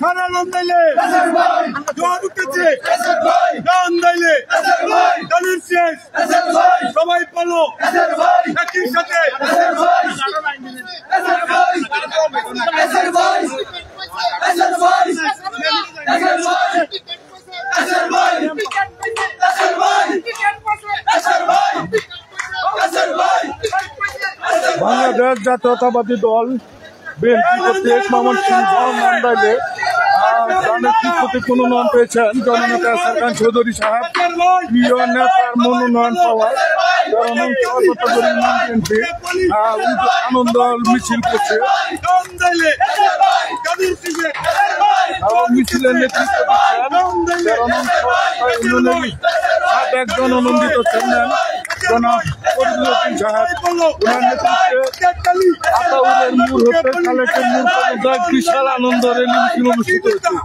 থানা নন্দাইলে জোয়ার উঠেছে, নন্দাইলে দলের শেষ, সবাই বলো একই সাথে বাংলাদেশ জাতীয়তাবাদী দল বিএনপি কর্তৃক ময়মনসিংহ নন্দাইলে ধানের প্রতি মনোনয়ন পেয়েছেন জননেতা এরশাদ খান চৌধুরী সাহেব। প্রিয় নেতার মনোনয়ন পাওয়ায় বিএনপি আনন্দ মিছিল করছে এবং মিছিলের নেতৃত্ব দিচ্ছেন সাবেক জননন্দিত চেয়ারম্যান জনাব ফরিদুদ্দিন সাহেব। ওনার নেতৃত্বে আতাউরের মোড় হতে খালেকের মোড় পর্যন্ত বিশাল আনন্দ র্যালি মিছিল অনুষ্ঠিত হচ্ছে।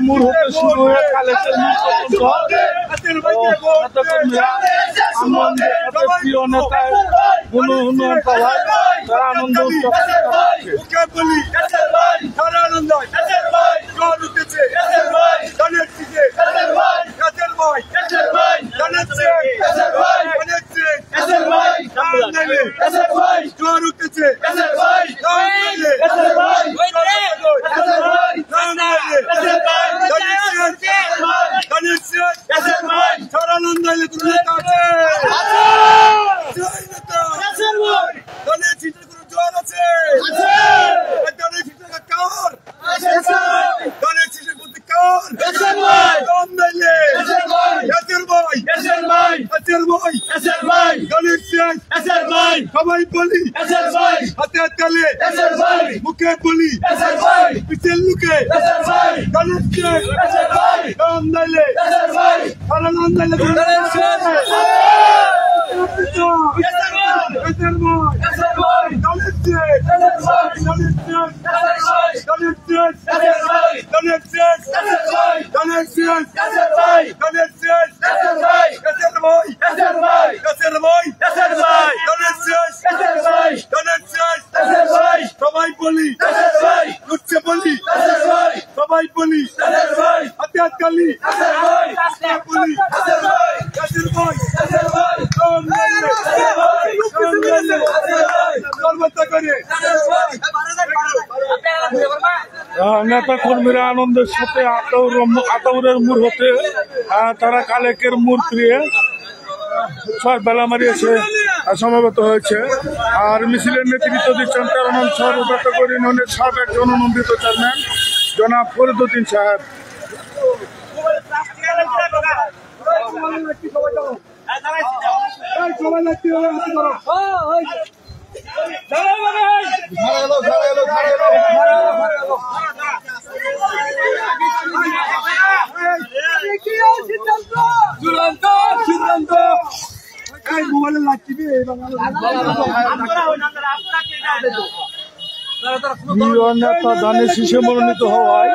মোড় হতে শুরু হয়ে খালেকের মোড় পর্যন্ত প্রিয় নেতার মনোনয়ন পাওয়ায় তারা আনন্দ উৎসব সবাই বলি হাতে হাত তালে মুখে বলি পিছের লুকে নন্দাইলে সবাই বলি উচ্চে বলি সবাই বলি হাতে হাত তালি বলি নেতা কর্মীরা আনন্দের সাথে আতাউরের মোড় হতে তারা কালেকের মোড় ফিরিয়ে বেলামারি এসে সমাবেত হয়েছে। আর মিছিলের নেতৃত্ব দিচ্ছেন 13 নং সর্বদাতগর ইউনিয়নের সাবেক জননন্দিত চেয়ারম্যান জনাব ফরিদুদ্দিন সাহেব। নেতা ধানের শীষে মনোনীত হওয়ায়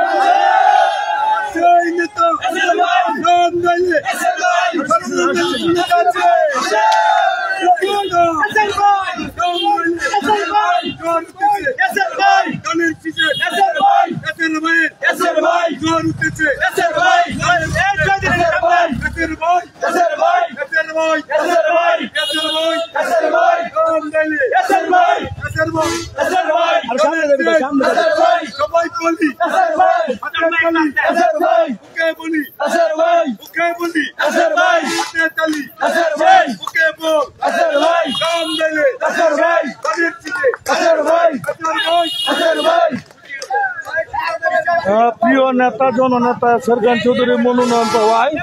প্রিয় নেতা জননেতা এরশাদ খান চৌধুরীর মনোনয়ন পাওয়ায়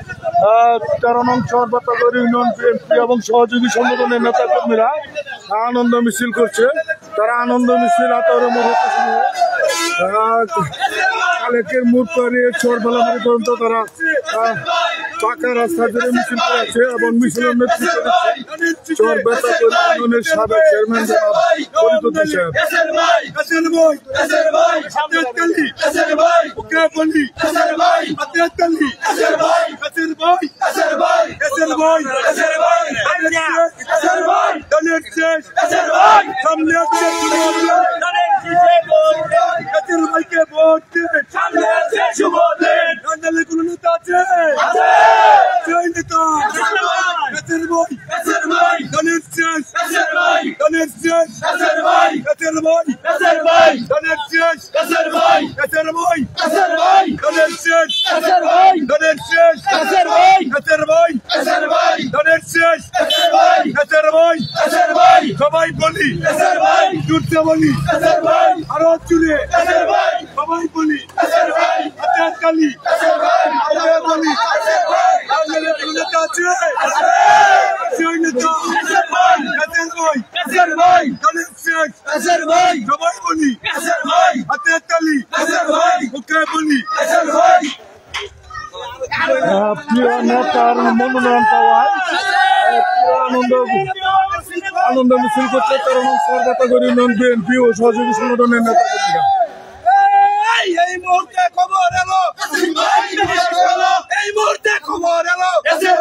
13 নং সর্বদাতগর ইউনিয়ন বিএনপি এবং সহযোগী সংগঠনের নেতা কর্মীরা আনন্দ মিছিল করছে। তারা আনন্দ মিছিল আতাউরের মোড় হতে শুরু কালেকের মোড় পেরিয়ে বেলামারি পর্যন্ত তারা পাকা রাস্তা জুড়ে মিছিল করেছে এবং মিছিলের নেতৃত্ব দিচ্ছে চর বেতাগরি ইউনিয়নের সাবেক চেয়ারম্যান জনাব ফরিদ উদ্দিন সাহেব। সবাই বলি জুটতে বলি আরো চুলে সবাই বলি কালি বলি সবাই বলি হাতের তালি ওকে বলি। প্রিয় নেতার মনোনয়ন পাওয়ায় আনন্দ মিছিল করছে 13 নং সরবেতাগরি ইউনিয়ন বিএনপি ও সহযোগী সংগঠনের নেতাকর্মীরা। এই মুহূর্তে খবর এলো, এই মুহূর্তে খবর এলো, দেশের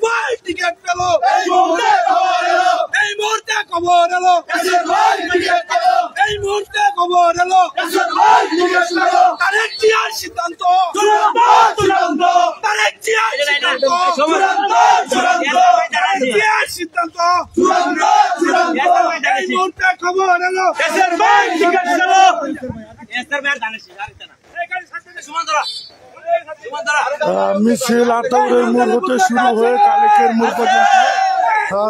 ভাই টিকিট পেল, এই মুহূর্তে খবর এলো, এই মুহূর্তে খবর এলো, দেশের ভাই টিকিট পেল, এই মুহূর্তে খবর এলো, দেশের ভাই টিকিট পেল। তারেক জিয়ার সিদ্ধান্ত চূড়ান্ত, তারেক জিয়ার সিদ্ধান্ত চূড়ান্ত, তারেক জিয়ার সিদ্ধান্ত চূড়ান্ত, এই মুহূর্তে খবর এলো, দেশের ভাই টিকিট পেল। মিছিল আটাউরের মোড় হতে শুরু হয়ে কালেকের মোড় পর্যন্ত,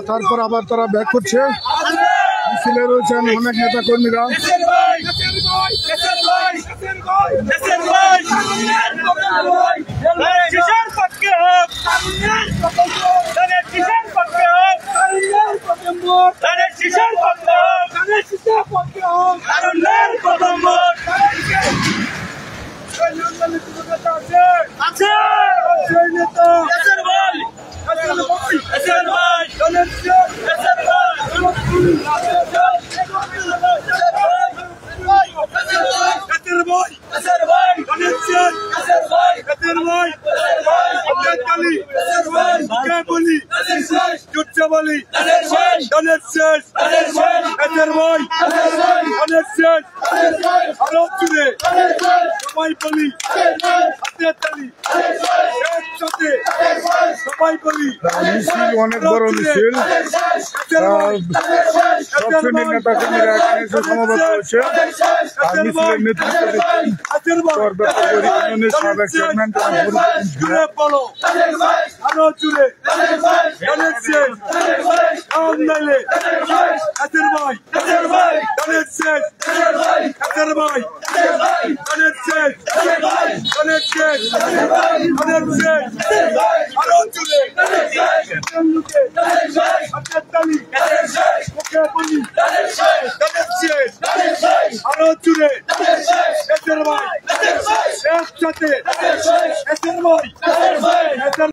তারপর আবার তারা ব্যাক করছে। মিছিলে রয়েছেন অনেক নেতা কর্মীরা। মিছিল অনেক বড় মিছিল, সব শ্রেণীর নেতা কর্মীরা এখানে এসে সমবেত হয়েছে। আর মিছিলের নেতৃত্ব দিচ্ছেন সরবেতাগরি ইউনিয়নের সাবেক চেয়ারম্যান আরো জুড়ে